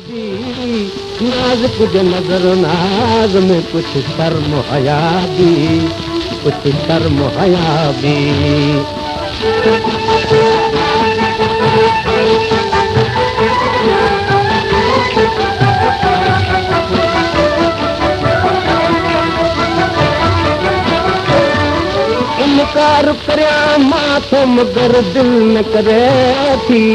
भी नाज कुछ नजर नाज में कुछ शर्म हया भी, कुछ शर्म हया भी। इनकार करया माथो मगर दिल न करे थी,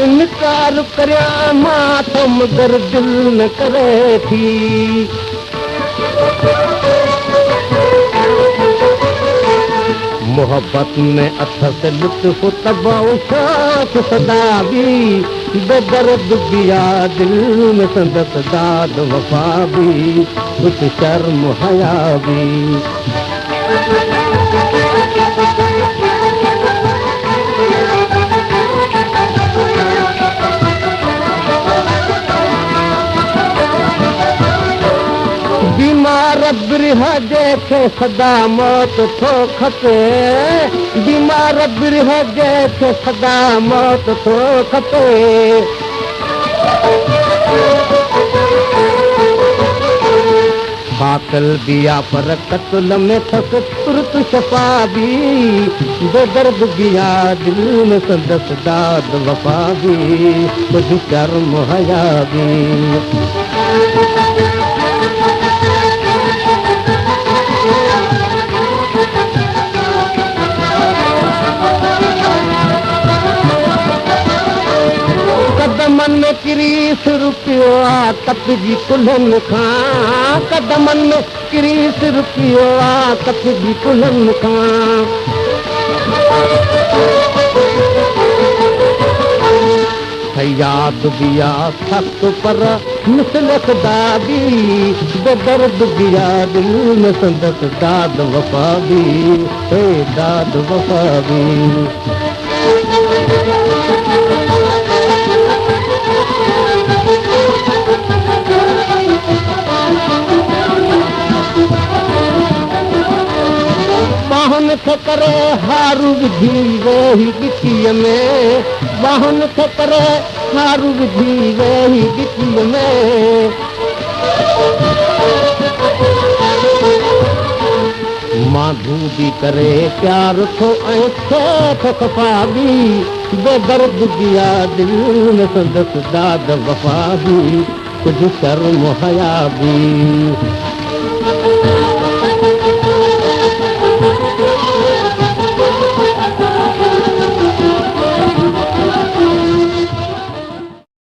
इनकार करया माथो मगर दिल न करे थी। मोहब्बत में अथस लुत्फ तबाउ शाख सदा भी, बेदर्द बिया दिल में संदत दाद वफा भी, कुछ शर्म हया भी। बीमार बिरह देखे सदा मौत थो खपे, बीमार बिरह देखे सदा मौत थो खपे। बातिल बिया पर कत्ल में थक तुरत शफा भी, बेदर्द बिया दिल में संदस दाद वफा भी, कुछ शर्म हया भी। कदमन में किरीस रुपियो आ तपजी कुल्हन खां, कदमन में किरीस रुपियो आ तपजी कुल्हन खां। याद बिया सख्त पर मिसल खुदा भी, बेदर्द बिया दिल में संदस दाद वफा भी, हे दाद वफा भी। बाहुन थे करे हारू विधि वेही गिटीअ में, बाहुन थे करे हारू विधि वेही गिटीअ में। माधू भी करे प्यार थो ऐं थे खफा भी, बेदर्द बिया दिल में संदस दाद वफा भी, कुछ शर्म हया भी।